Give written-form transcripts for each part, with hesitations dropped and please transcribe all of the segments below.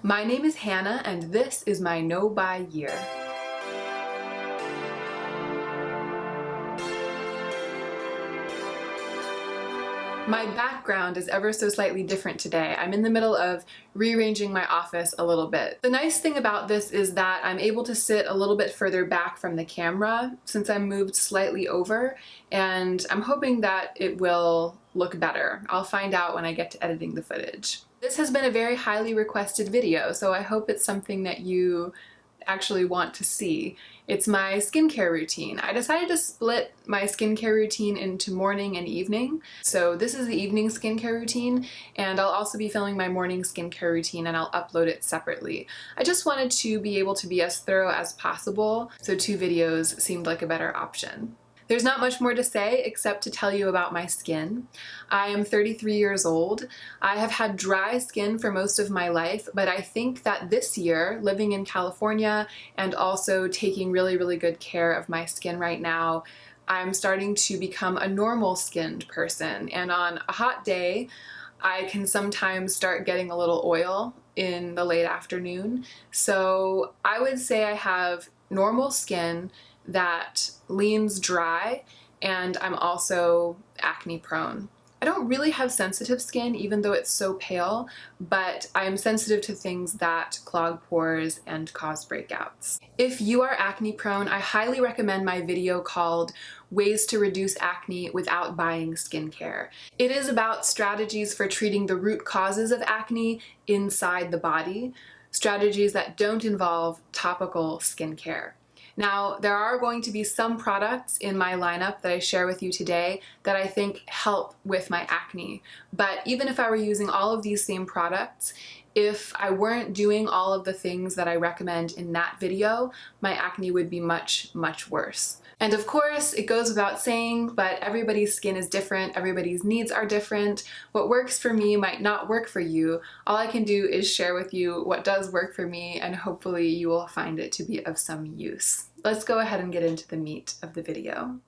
My name is Hannah, and this is my no-buy year. My background is ever so slightly different today. I'm in the middle of rearranging my office a little bit. The nice thing about this is that I'm able to sit a little bit further back from the camera since I'm moved slightly over, and I'm hoping that it will look better. I'll find out when I get to editing the footage. This has been a very highly requested video, so I hope it's something that you actually want to see. It's my skincare routine. I decided to split my skincare routine into morning and evening. So this is the evening skincare routine, and I'll also be filming my morning skincare routine and I'll upload it separately. I just wanted to be able to be as thorough as possible, so 2 videos seemed like a better option. There's not much more to say except to tell you about my skin. I am 33 years old. I have had dry skin for most of my life, but I think that this year, living in California and also taking really good care of my skin right now, I'm starting to become a normal skinned person. And on a hot day, I can sometimes start getting a little oil in the late afternoon. So I would say I have normal skin that leans dry, and I'm also acne prone. I don't really have sensitive skin, even though it's so pale, but I am sensitive to things that clog pores and cause breakouts. If you are acne prone, I highly recommend my video called Ways to Reduce Acne Without Buying Skincare. It is about strategies for treating the root causes of acne inside the body, strategies that don't involve topical skincare. Now, there are going to be some products in my lineup that I share with you today that I think help with my acne. But even if I were using all of these same products, if I weren't doing all of the things that I recommend in that video, my acne would be much worse. And of course, it goes without saying, but everybody's skin is different, everybody's needs are different. What works for me might not work for you. All I can do is share with you what does work for me, and hopefully you will find it to be of some use. Let's go ahead and get into the meat of the video.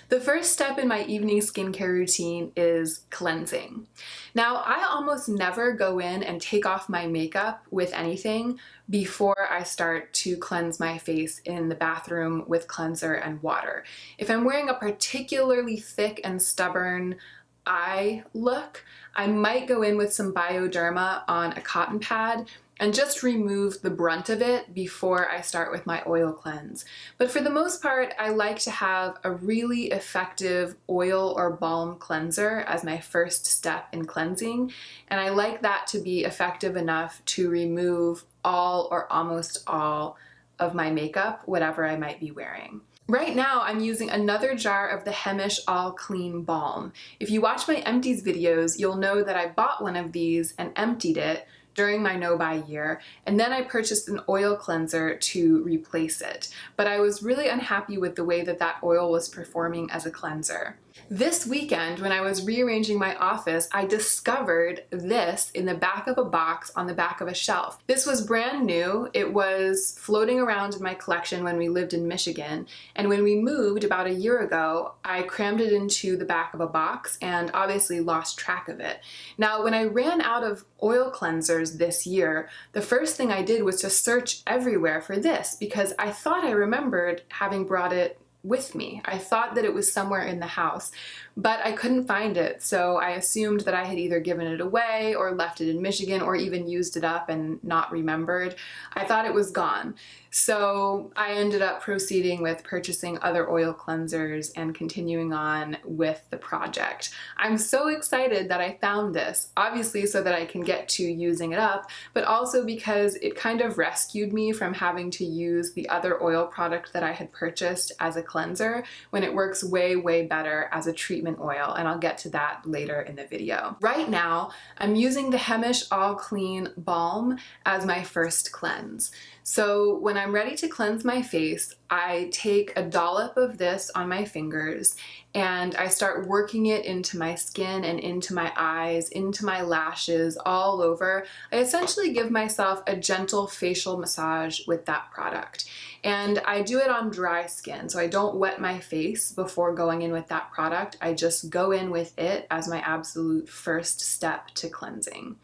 The first step in my evening skincare routine is cleansing. Now, I almost never go in and take off my makeup with anything before I start to cleanse my face in the bathroom with cleanser and water. If I'm wearing a particularly thick and stubborn eye look, I might go in with some Bioderma on a cotton pad and just remove the brunt of it before I start with my oil cleanse. But for the most part, I like to have a really effective oil or balm cleanser as my first step in cleansing, and I like that to be effective enough to remove all or almost all of my makeup, whatever I might be wearing. Right now, I'm using another jar of the Hemish All Clean Balm. If you watch my empties videos, you'll know that I bought one of these and emptied it during my no-buy year, and then I purchased an oil cleanser to replace it. But I was really unhappy with the way that that oil was performing as a cleanser. This weekend, when I was rearranging my office, I discovered this in the back of a box on the back of a shelf. This was brand new. It was floating around in my collection when we lived in Michigan, and when we moved about a year ago, I crammed it into the back of a box and obviously lost track of it. Now, when I ran out of oil cleansers this year, the first thing I did was to search everywhere for this because I thought I remembered having brought it with me. I thought that it was somewhere in the house, but I couldn't find it, so I assumed that I had either given it away or left it in Michigan or even used it up and not remembered. I thought it was gone. So I ended up proceeding with purchasing other oil cleansers and continuing on with the project. I'm so excited that I found this, obviously so that I can get to using it up, but also because it kind of rescued me from having to use the other oil product that I had purchased as a cleanser when it works way better as a treatment oil, and I'll get to that later in the video. Right now, I'm using the Hemish All Clean Balm as my first cleanse. So when I'm ready to cleanse my face, I take a dollop of this on my fingers and I start working it into my skin and into my eyes, into my lashes, all over. I essentially give myself a gentle facial massage with that product. And I do it on dry skin, so I don't wet my face before going in with that product. I just go in with it as my absolute first step to cleansing.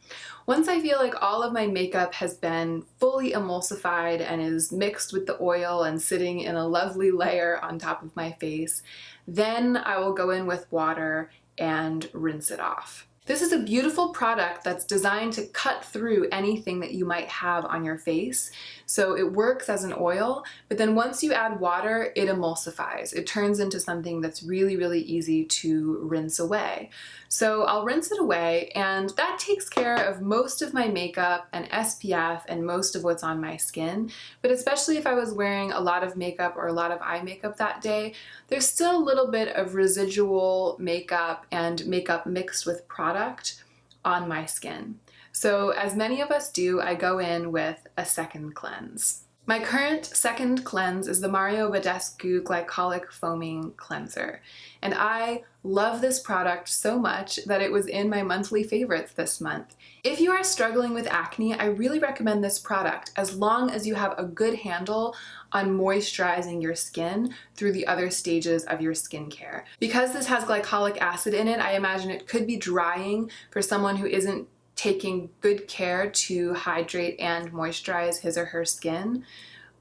Once I feel like all of my makeup has been fully emulsified and is mixed with the oil and sitting in a lovely layer on top of my face, then I will go in with water and rinse it off. This is a beautiful product that's designed to cut through anything that you might have on your face. So it works as an oil, but then once you add water, it emulsifies. It turns into something that's really, really easy to rinse away. So I'll rinse it away, and that takes care of most of my makeup and SPF and most of what's on my skin. But especially if I was wearing a lot of makeup or a lot of eye makeup that day, there's still a little bit of residual makeup and makeup mixed with product on my skin. So as many of us do, I go in with a second cleanse. My current second cleanse is the Mario Badescu Glycolic Foaming Cleanser. And I love this product so much that it was in my monthly favorites this month. If you are struggling with acne, I really recommend this product as long as you have a good handle on moisturizing your skin through the other stages of your skincare. Because this has glycolic acid in it, I imagine it could be drying for someone who isn't taking good care to hydrate and moisturize his or her skin.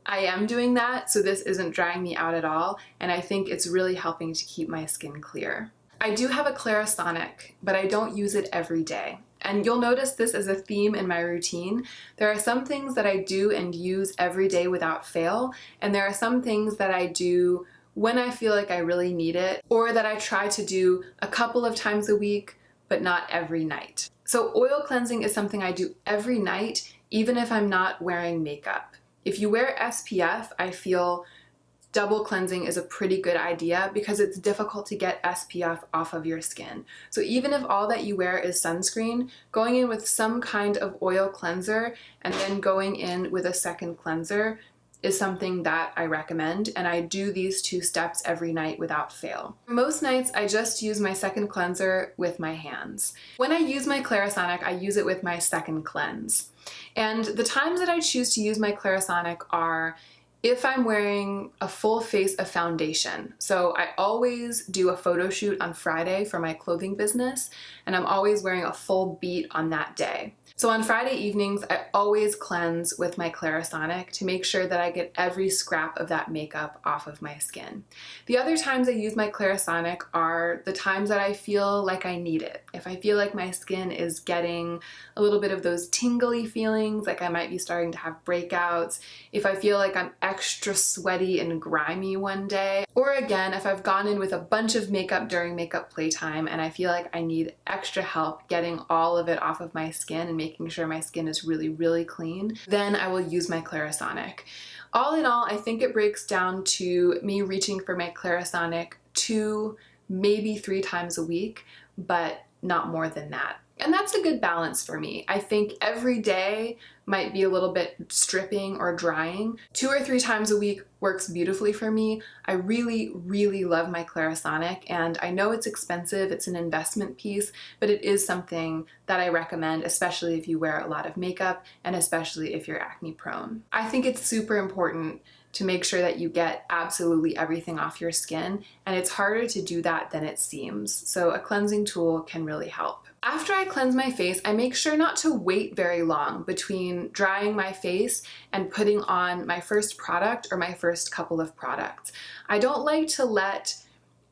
I am doing that, so this isn't drying me out at all, and I think it's really helping to keep my skin clear. I do have a Clarisonic, but I don't use it every day. And you'll notice this as a theme in my routine. There are some things that I do and use every day without fail, and there are some things that I do when I feel like I really need it, or that I try to do a couple of times a week, but not every night. So oil cleansing is something I do every night, even if I'm not wearing makeup. If you wear SPF, I feel double cleansing is a pretty good idea because it's difficult to get SPF off of your skin. So even if all that you wear is sunscreen, going in with some kind of oil cleanser and then going in with a second cleanser is something that I recommend, and I do these two steps every night without fail. Most nights I just use my second cleanser with my hands. When I use my Clarisonic, I use it with my second cleanse. And the times that I choose to use my Clarisonic are if I'm wearing a full face of foundation. So I always do a photo shoot on Friday for my clothing business, and I'm always wearing a full beat on that day. So on Friday evenings, I always cleanse with my Clarisonic to make sure that I get every scrap of that makeup off of my skin. The other times I use my Clarisonic are the times that I feel like I need it. If I feel like my skin is getting a little bit of those tingly feelings, like I might be starting to have breakouts, if I feel like I'm extra sweaty and grimy one day, or again, if I've gone in with a bunch of makeup during makeup playtime and I feel like I need extra help getting all of it off of my skin and making sure my skin is really, really clean, then I will use my Clarisonic. All in all, I think it breaks down to me reaching for my Clarisonic 2, maybe 3 times a week, but not more than that. And that's a good balance for me. I think every day might be a little bit stripping or drying. 2 or 3 times a week works beautifully for me. I really, really love my Clarisonic, and I know it's expensive, it's an investment piece, but it is something that I recommend, especially if you wear a lot of makeup and especially if you're acne prone. I think it's super important to make sure that you get absolutely everything off your skin, and it's harder to do that than it seems. So a cleansing tool can really help. After I cleanse my face, I make sure not to wait very long between drying my face and putting on my first product or my first couple of products. I don't like to let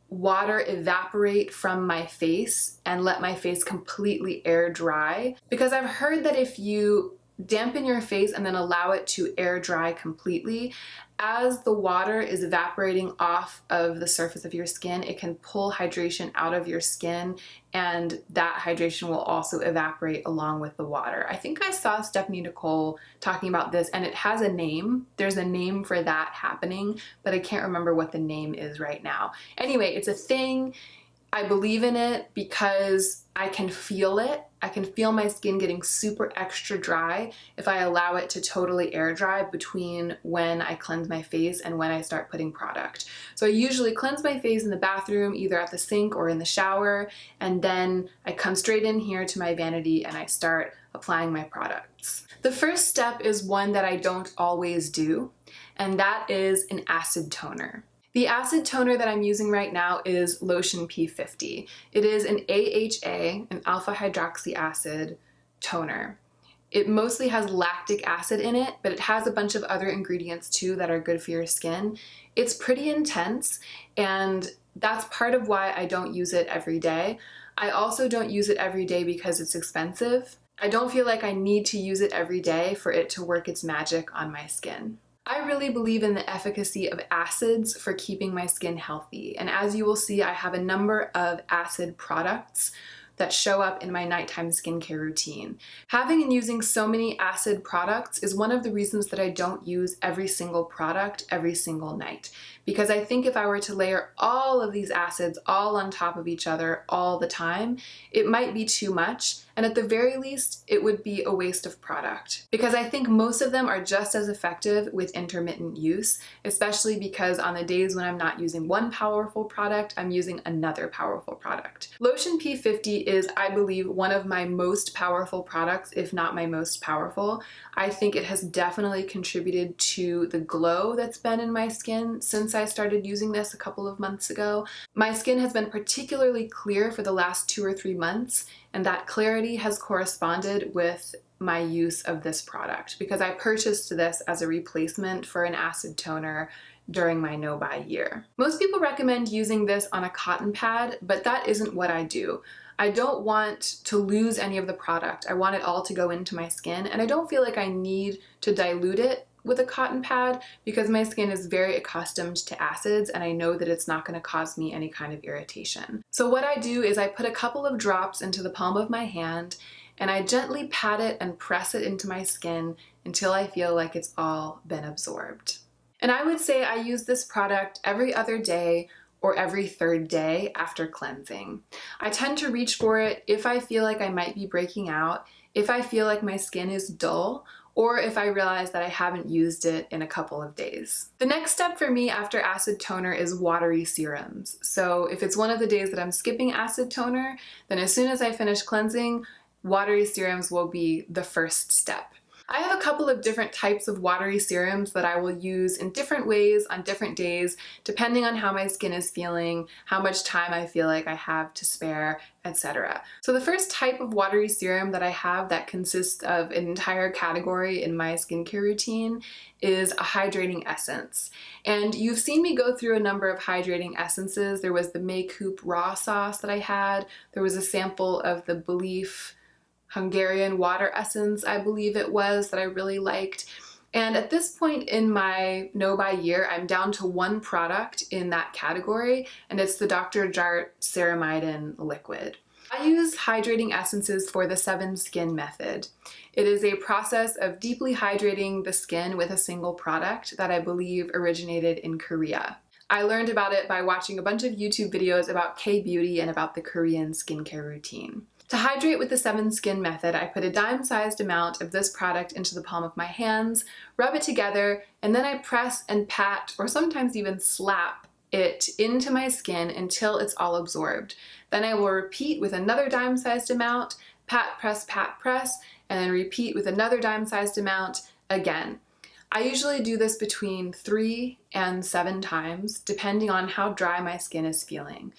water evaporate from my face and let my face completely air dry, because I've heard that if you dampen your face and then allow it to air dry completely, as the water is evaporating off of the surface of your skin, it can pull hydration out of your skin, and that hydration will also evaporate along with the water. I think I saw Stephanie Nicole talking about this, and it has a name. There's a name for that happening, but I can't remember what the name is right now. Anyway, it's a thing. I believe in it because I can feel it. I can feel my skin getting super extra dry if I allow it to totally air dry between when I cleanse my face and when I start putting product. So I usually cleanse my face in the bathroom, either at the sink or in the shower, and then I come straight in here to my vanity and I start applying my products. The first step is one that I don't always do, and that is an acid toner. The acid toner that I'm using right now is Lotion P50. It is an AHA, an alpha hydroxy acid toner. It mostly has lactic acid in it, but it has a bunch of other ingredients too that are good for your skin. It's pretty intense, and that's part of why I don't use it every day. I also don't use it every day because it's expensive. I don't feel like I need to use it every day for it to work its magic on my skin. I really believe in the efficacy of acids for keeping my skin healthy, and as you will see, I have a number of acid products that show up in my nighttime skincare routine. Having and using so many acid products is one of the reasons that I don't use every single product every single night. Because I think if I were to layer all of these acids all on top of each other all the time, it might be too much, and at the very least, it would be a waste of product. Because I think most of them are just as effective with intermittent use, especially because on the days when I'm not using one powerful product, I'm using another powerful product. Lotion P50 is, I believe, one of my most powerful products, if not my most powerful. I think it has definitely contributed to the glow that's been in my skin since I started using this a couple of months ago. My skin has been particularly clear for the last 2 or 3 months, and that clarity has corresponded with my use of this product because I purchased this as a replacement for an acid toner during my no-buy year. Most people recommend using this on a cotton pad, but that isn't what I do. I don't want to lose any of the product. I want it all to go into my skin, and I don't feel like I need to dilute it with a cotton pad because my skin is very accustomed to acids and I know that it's not going to cause me any kind of irritation. So what I do is I put a couple of drops into the palm of my hand and I gently pat it and press it into my skin until I feel like it's all been absorbed. And I would say I use this product every other day or every 3rd day after cleansing. I tend to reach for it if I feel like I might be breaking out, if I feel like my skin is dull, or if I realize that I haven't used it in a couple of days. The next step for me after acid toner is watery serums. So if it's one of the days that I'm skipping acid toner, then as soon as I finish cleansing, watery serums will be the first step. I have a couple of different types of watery serums that I will use in different ways on different days, depending on how my skin is feeling, how much time I feel like I have to spare, etc. So the first type of watery serum that I have that consists of an entire category in my skincare routine is a hydrating essence. And you've seen me go through a number of hydrating essences. There was the Makeup Raw Sauce that I had. There was a sample of the Belief Hungarian water essence, I believe it was, that I really liked. And at this point in my no-buy year, I'm down to one product in that category, and it's the Dr. Jart Ceramide liquid. I use hydrating essences for the 7 skin method. It is a process of deeply hydrating the skin with a single product that I believe originated in Korea. I learned about it by watching a bunch of YouTube videos about K-beauty and about the Korean skincare routine. To hydrate with the 7 skin method, I put a dime-sized amount of this product into the palm of my hands, rub it together, and then I press and pat, or sometimes even slap, it into my skin until it's all absorbed. Then I will repeat with another dime-sized amount, pat, press, and then repeat with another dime-sized amount again. I usually do this between 3 and 7 times, depending on how dry my skin is feeling.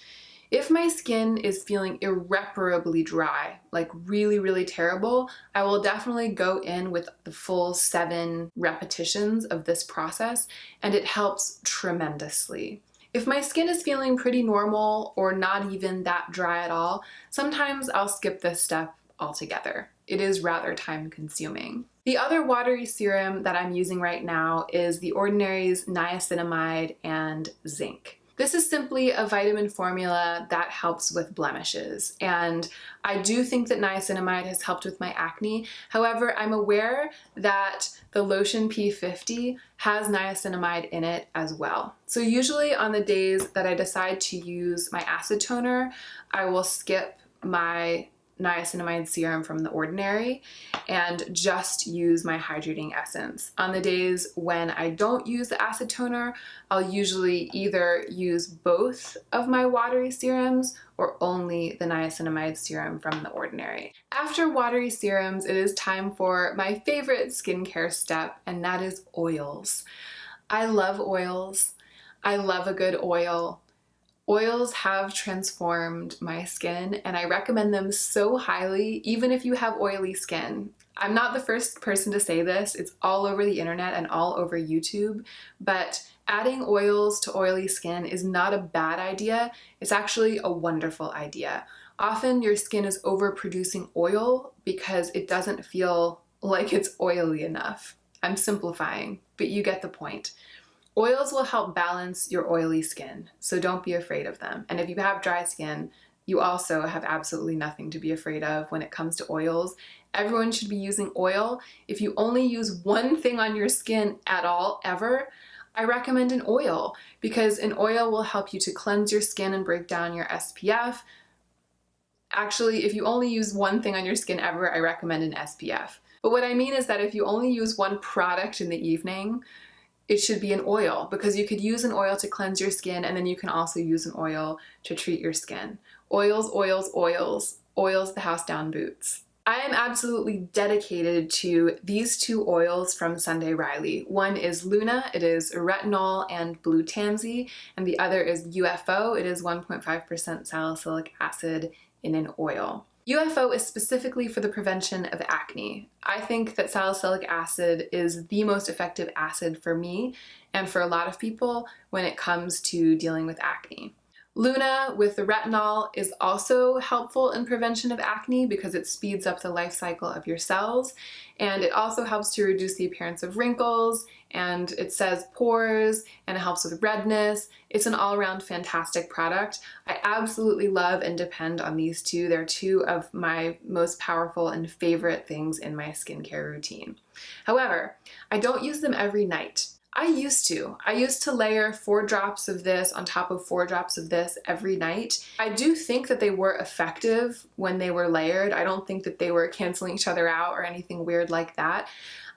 If my skin is feeling irreparably dry, like really, really terrible, I will definitely go in with the full 7 repetitions of this process, and it helps tremendously. If my skin is feeling pretty normal or not even that dry at all, sometimes I'll skip this step altogether. It is rather time consuming. The other watery serum that I'm using right now is The Ordinary's Niacinamide and Zinc. This is simply a vitamin formula that helps with blemishes, and I do think that niacinamide has helped with my acne. However, I'm aware that the lotion P50 has niacinamide in it as well. So usually on the days that I decide to use my acid toner, I will skip my niacinamide serum from The Ordinary and just use my hydrating essence. On the days when I don't use the acid toner, I'll usually either use both of my watery serums or only the niacinamide serum from The Ordinary. After watery serums, it is time for my favorite skincare step, and that is oils. I love oils. I love a good oil. Oils have transformed my skin, and I recommend them so highly, even if you have oily skin. I'm not the first person to say this, it's all over the internet and all over YouTube, but adding oils to oily skin is not a bad idea, it's actually a wonderful idea. Often your skin is overproducing oil because it doesn't feel like it's oily enough. I'm simplifying, but you get the point. Oils will help balance your oily skin, so don't be afraid of them. And if you have dry skin, you also have absolutely nothing to be afraid of when it comes to oils. Everyone should be using oil. If you only use one thing on your skin at all, ever, I recommend an oil, because an oil will help you to cleanse your skin and break down your SPF. Actually, if you only use one thing on your skin ever, I recommend an SPF. But what I mean is that if you only use one product in the evening, it should be an oil, because you could use an oil to cleanse your skin and then you can also use an oil to treat your skin. Oils, oils, oils. Oils the house down boots. I am absolutely dedicated to these two oils from Sunday Riley. One is Luna, it is retinol and blue tansy, and the other is UFO, it is 1.5% salicylic acid in an oil. UFO is specifically for the prevention of acne. I think that salicylic acid is the most effective acid for me and for a lot of people when it comes to dealing with acne. Luna with the retinol is also helpful in prevention of acne because it speeds up the life cycle of your cells, and it also helps to reduce the appearance of wrinkles, and it says pores, and it helps with redness. It's an all-around fantastic product. I absolutely love and depend on these two. They're two of my most powerful and favorite things in my skincare routine. However, I don't use them every night. I used to layer 4 drops of this on top of 4 drops of this every night. I do think that they were effective when they were layered. I don't think that they were canceling each other out or anything weird like that.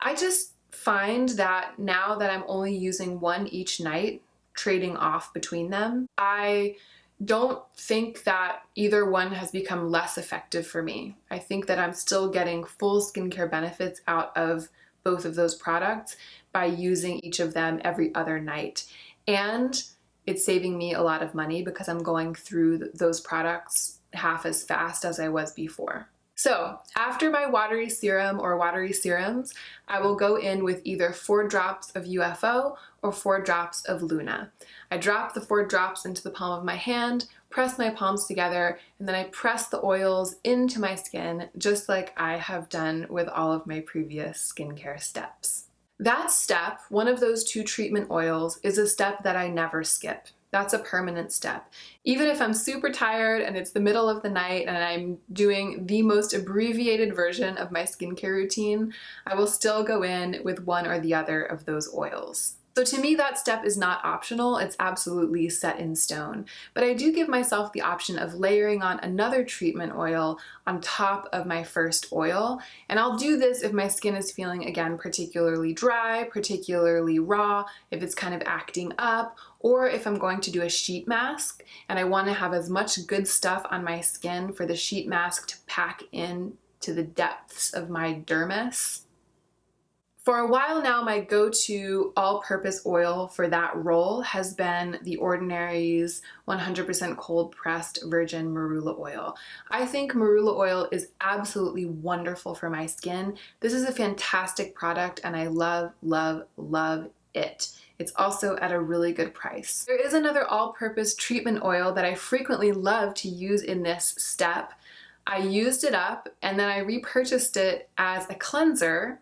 I just find that now that I'm only using one each night, trading off between them, I don't think that either one has become less effective for me. I think that I'm still getting full skincare benefits out of both of those products by using each of them every other night. And it's saving me a lot of money because I'm going through those products half as fast as I was before. So after my watery serum or watery serums, I will go in with either 4 drops of UFO or 4 drops of Luna. I drop the 4 drops into the palm of my hand, press my palms together, and then I press the oils into my skin just like I have done with all of my previous skincare steps. That step, one of those 2 treatment oils, is a step that I never skip. That's a permanent step. Even if I'm super tired and it's the middle of the night and I'm doing the most abbreviated version of my skincare routine, I will still go in with one or the other of those oils. So to me, that step is not optional, it's absolutely set in stone. But I do give myself the option of layering on another treatment oil on top of my first oil. And I'll do this if my skin is feeling, again, particularly dry, particularly raw, if it's kind of acting up, or if I'm going to do a sheet mask and I want to have as much good stuff on my skin for the sheet mask to pack in to the depths of my dermis. For a while now, my go-to all-purpose oil for that role has been The Ordinary's 100% cold-pressed virgin marula oil. I think marula oil is absolutely wonderful for my skin. This is a fantastic product and I love, love, love it. It's also at a really good price. There is another all-purpose treatment oil that I frequently love to use in this step. I used it up and then I repurchased it as a cleanser.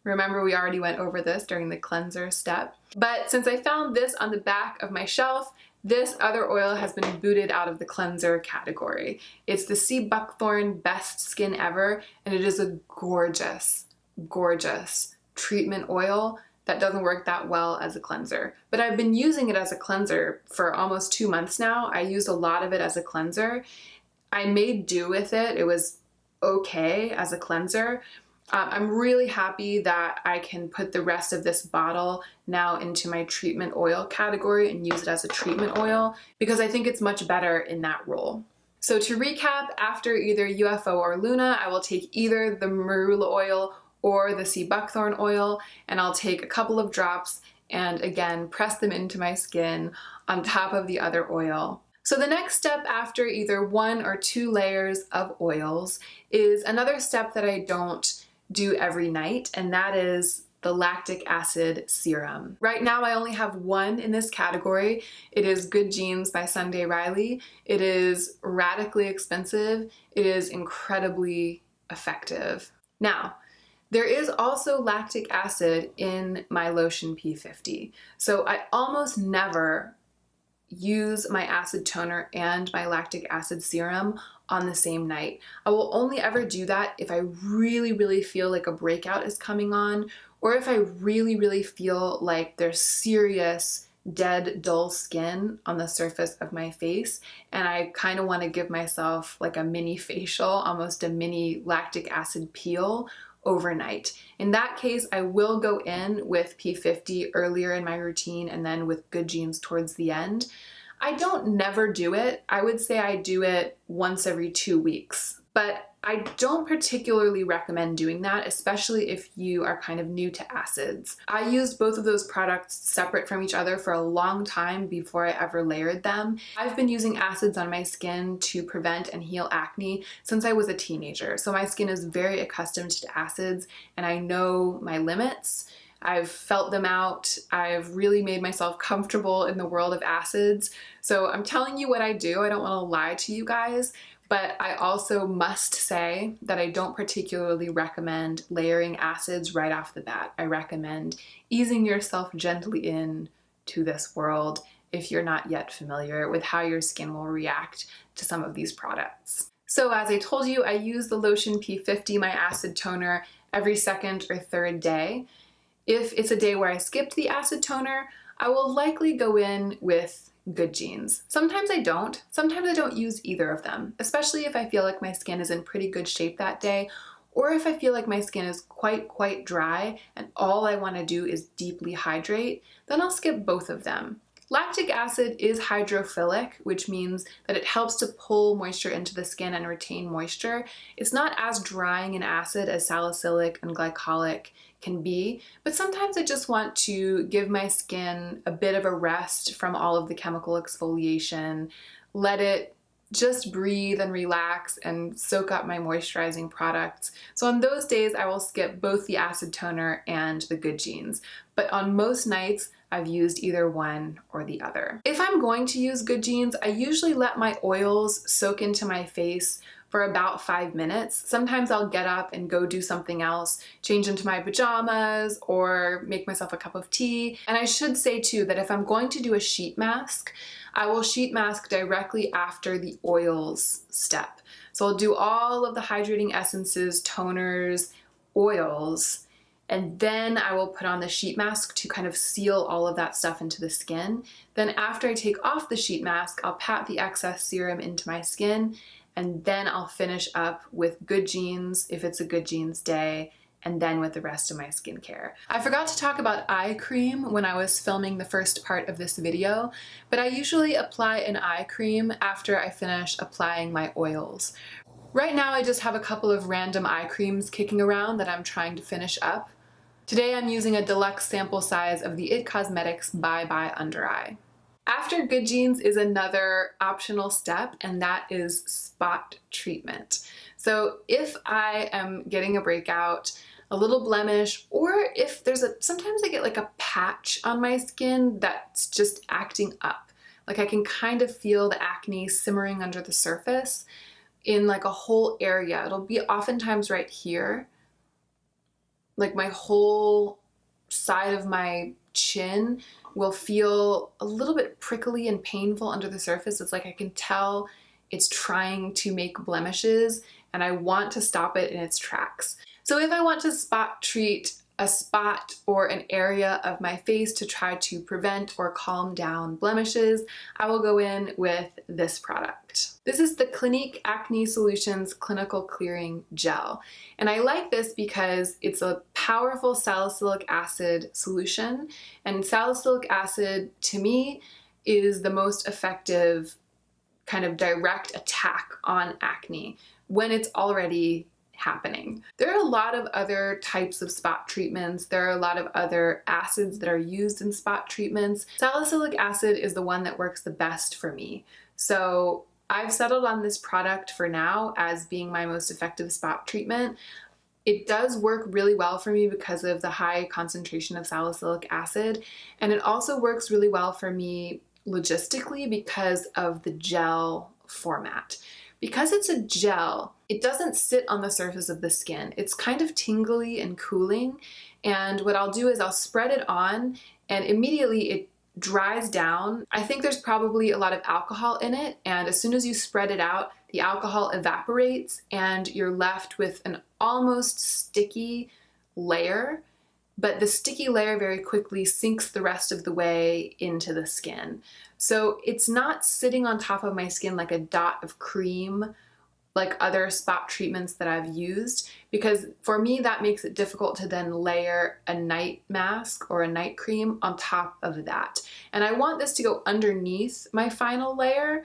Remember, we already went over this during the cleanser step. But since I found this on the back of my shelf, This other oil has been booted out of the cleanser category. It's the sea buckthorn Best Skin Ever, and it is a gorgeous, gorgeous treatment oil that doesn't work that well as a cleanser. But I've been using it as a cleanser for almost 2 months now. I used a lot of it as a cleanser. I made do with it. It was okay as a cleanser. I'm really happy that I can put the rest of this bottle now into my treatment oil category and use it as a treatment oil because I think it's much better in that role. So to recap, after either UFO or Luna, I will take either the marula oil or the sea buckthorn oil, and I'll take a couple of drops and again press them into my skin on top of the other oil. So the next step after either 1 or 2 layers of oils is another step that I don't do every night, and that is the lactic acid serum. Right now I only have one in this category. It is Good Genes by Sunday Riley. It is radically expensive. It is incredibly effective. Now, there is also lactic acid in my lotion P50. So I almost never use my acid toner and my lactic acid serum on the same night. I will only ever do that if I really, really feel like a breakout is coming on, or if I really, really feel like there's serious dead, dull skin on the surface of my face, and I kind of want to give myself like a mini facial, almost a mini lactic acid peel overnight. In that case, I will go in with P50 earlier in my routine and then with Good Genes towards the end. I don't never do it. I would say I do it once every 2 weeks, but I don't particularly recommend doing that, especially if you are kind of new to acids. I used both of those products separate from each other for a long time before I ever layered them. I've been using acids on my skin to prevent and heal acne since I was a teenager, so my skin is very accustomed to acids and I know my limits. I've felt them out. I've really made myself comfortable in the world of acids. So I'm telling you what I do. I don't want to lie to you guys, but I also must say that I don't particularly recommend layering acids right off the bat. I recommend easing yourself gently in to this world if you're not yet familiar with how your skin will react to some of these products. So as I told you, I use the lotion P50, my acid toner, every second or third day. If it's a day where I skipped the acid toner, I will likely go in with Good Genes. Sometimes I don't. Sometimes I don't use either of them, especially if I feel like my skin is in pretty good shape that day, or if I feel like my skin is quite dry and all I want to do is deeply hydrate, then I'll skip both of them. Lactic acid is hydrophilic, which means that it helps to pull moisture into the skin and retain moisture. It's not as drying an acid as salicylic and glycolic can be, but sometimes I just want to give my skin a bit of a rest from all of the chemical exfoliation, let it just breathe and relax and soak up my moisturizing products. So on those days, I will skip both the acid toner and the Good Genes. But on most nights, I've used either one or the other. If I'm going to use Good Genes, I usually let my oils soak into my face for about 5 minutes. Sometimes I'll get up and go do something else, change into my pajamas or make myself a cup of tea. And I should say too that if I'm going to do a sheet mask, I will sheet mask directly after the oils step. So I'll do all of the hydrating essences, toners, oils, and then I will put on the sheet mask to kind of seal all of that stuff into the skin. Then after I take off the sheet mask, I'll pat the excess serum into my skin, and then I'll finish up with Good Genes if it's a Good Genes day, and then with the rest of my skincare. I forgot to talk about eye cream when I was filming the first part of this video, but I usually apply an eye cream after I finish applying my oils. Right now I just have a couple of random eye creams kicking around that I'm trying to finish up. Today I'm using a deluxe sample size of the IT Cosmetics Bye Bye Under Eye. After Good Genes is another optional step, and that is spot treatment. So if I am getting a breakout, a little blemish, or if there's sometimes I get like a patch on my skin that's just acting up. Like I can kind of feel the acne simmering under the surface in like a whole area. It'll be oftentimes right here. Like my whole side of my chin will feel a little bit prickly and painful under the surface. It's like I can tell it's trying to make blemishes and I want to stop it in its tracks. So if I want to spot treat a spot or an area of my face to try to prevent or calm down blemishes, I will go in with this product. This is the Clinique Acne Solutions Clinical Clearing Gel. And I like this because it's a powerful salicylic acid solution. And salicylic acid, to me, is the most effective kind of direct attack on acne when it's already happening. There are a lot of other types of spot treatments. There are a lot of other acids that are used in spot treatments. Salicylic acid is the one that works the best for me. So I've settled on this product for now as being my most effective spot treatment. It does work really well for me because of the high concentration of salicylic acid, and it also works really well for me logistically because of the gel format. Because it's a gel, it doesn't sit on the surface of the skin. It's kind of tingly and cooling, and what I'll do is I'll spread it on and immediately it dries down. I think there's probably a lot of alcohol in it, and as soon as you spread it out, the alcohol evaporates and you're left with an almost sticky layer, but the sticky layer very quickly sinks the rest of the way into the skin. So it's not sitting on top of my skin like a dot of cream like other spot treatments that I've used, because for me that makes it difficult to then layer a night mask or a night cream on top of that. And I want this to go underneath my final layer,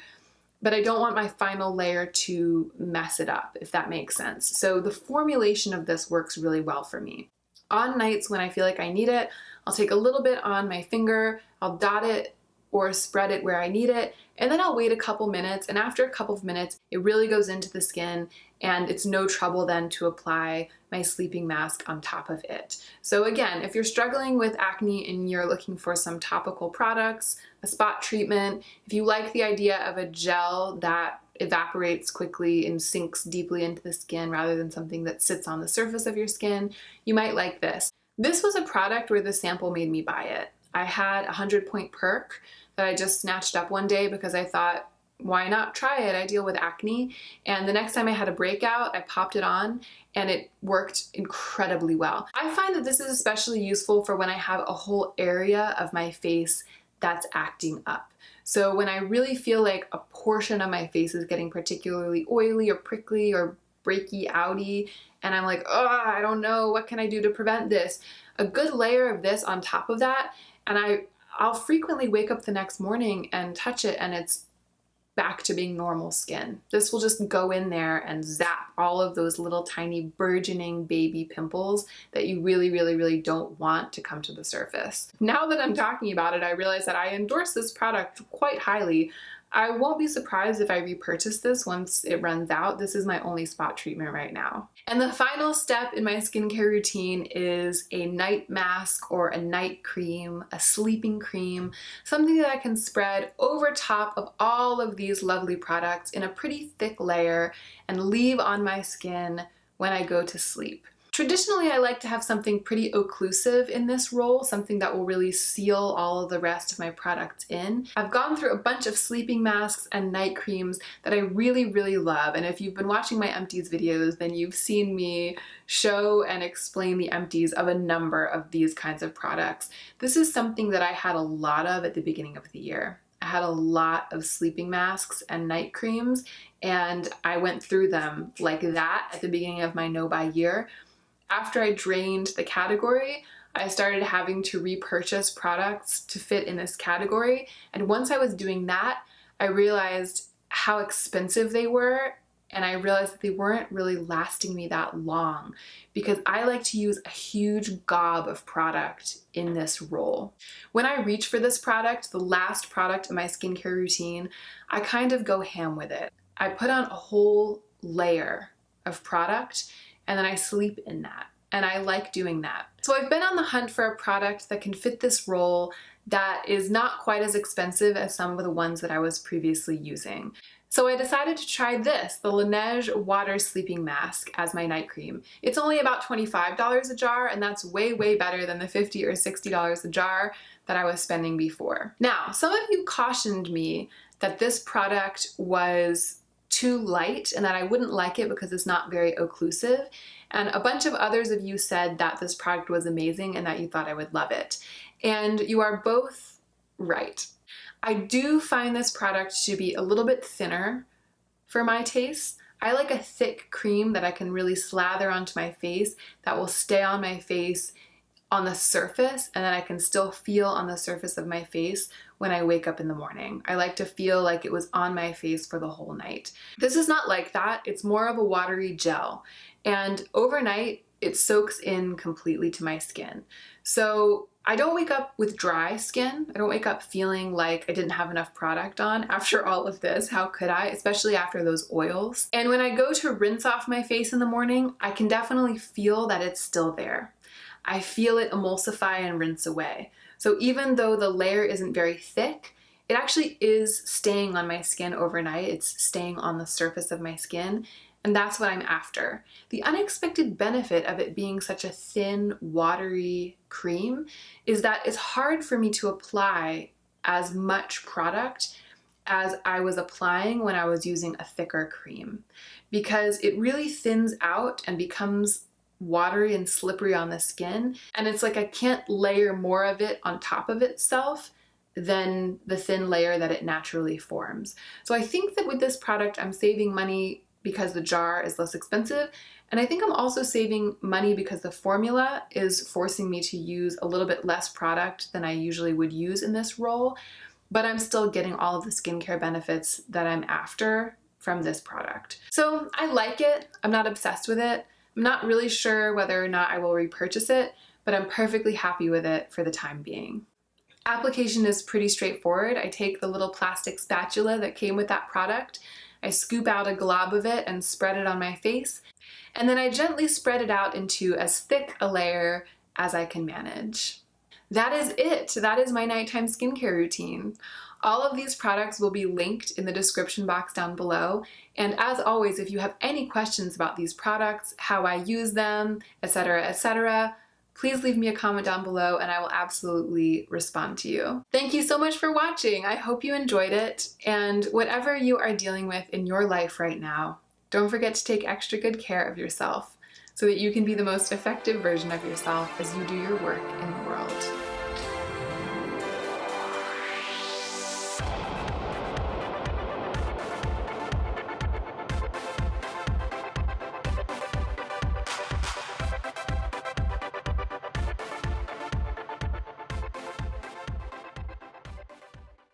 but I don't want my final layer to mess it up, if that makes sense. So the formulation of this works really well for me. On nights when I feel like I need it, I'll take a little bit on my finger, I'll dot it or spread it where I need it, and then I'll wait a couple minutes, and after a couple of minutes, it really goes into the skin, and it's no trouble then to apply my sleeping mask on top of it. So again, if you're struggling with acne and you're looking for some topical products, a spot treatment, if you like the idea of a gel that evaporates quickly and sinks deeply into the skin rather than something that sits on the surface of your skin, you might like this. This was a product where the sample made me buy it. I had a 100-point perk that I just snatched up one day because I thought, why not try it? I deal with acne. And the next time I had a breakout, I popped it on and it worked incredibly well. I find that this is especially useful for when I have a whole area of my face that's acting up. So when I really feel like a portion of my face is getting particularly oily or prickly or breaky outy, and I'm like, oh, I don't know, what can I do to prevent this? A good layer of this on top of that, and I'll frequently wake up the next morning and touch it and it's back to being normal skin. This will just go in there and zap all of those little tiny burgeoning baby pimples that you really, really, really don't want to come to the surface. Now that I'm talking about it, I realize that I endorse this product quite highly. I won't be surprised if I repurchase this once it runs out. This is my only spot treatment right now. And the final step in my skincare routine is a night mask or a night cream, a sleeping cream, something that I can spread over top of all of these lovely products in a pretty thick layer and leave on my skin when I go to sleep. Traditionally, I like to have something pretty occlusive in this roll, something that will really seal all of the rest of my products in. I've gone through a bunch of sleeping masks and night creams that I really, really love. And if you've been watching my empties videos, then you've seen me show and explain the empties of a number of these kinds of products. This is something that I had a lot of at the beginning of the year. I had a lot of sleeping masks and night creams, and I went through them like that at the beginning of my no-buy year. After I drained the category, I started having to repurchase products to fit in this category. And once I was doing that, I realized how expensive they were, and I realized that they weren't really lasting me that long because I like to use a huge gob of product in this roll. When I reach for this product, the last product in my skincare routine, I kind of go ham with it. I put on a whole layer of product and then I sleep in that. And I like doing that. So I've been on the hunt for a product that can fit this roll that is not quite as expensive as some of the ones that I was previously using. So I decided to try this, the Laneige Water Sleeping Mask, as my night cream. It's only about $25 a jar, and that's way, way better than the $50 or $60 a jar that I was spending before. Now, some of you cautioned me that this product was too light and that I wouldn't like it because it's not very occlusive. And a bunch of others of you said that this product was amazing and that you thought I would love it. And you are both right. I do find this product to be a little bit thinner for my taste. I like a thick cream that I can really slather onto my face that will stay on my face on the surface, and then I can still feel on the surface of my face when I wake up in the morning. I like to feel like it was on my face for the whole night. This is not like that. It's more of a watery gel, and overnight it soaks in completely to my skin. So I don't wake up with dry skin. I don't wake up feeling like I didn't have enough product on after all of this. How could I? Especially after those oils. And when I go to rinse off my face in the morning, I can definitely feel that it's still there. I feel it emulsify and rinse away. So even though the layer isn't very thick, it actually is staying on my skin overnight. It's staying on the surface of my skin, and that's what I'm after. The unexpected benefit of it being such a thin, watery cream is that it's hard for me to apply as much product as I was applying when I was using a thicker cream, because it really thins out and becomes watery and slippery on the skin, and it's like I can't layer more of it on top of itself than the thin layer that it naturally forms. So I think that with this product I'm saving money because the jar is less expensive, and I think I'm also saving money because the formula is forcing me to use a little bit less product than I usually would use in this roll, but I'm still getting all of the skincare benefits that I'm after from this product. So I like it. I'm not obsessed with it. I'm not really sure whether or not I will repurchase it, but I'm perfectly happy with it for the time being. Application is pretty straightforward. I take the little plastic spatula that came with that product, I scoop out a glob of it and spread it on my face, and then I gently spread it out into as thick a layer as I can manage. That is it. That is my nighttime skincare routine. All of these products will be linked in the description box down below. And as always, if you have any questions about these products, how I use them, etc., please leave me a comment down below and I will absolutely respond to you. Thank you so much for watching. I hope you enjoyed it. And whatever you are dealing with in your life right now, don't forget to take extra good care of yourself so that you can be the most effective version of yourself as you do your work in the world.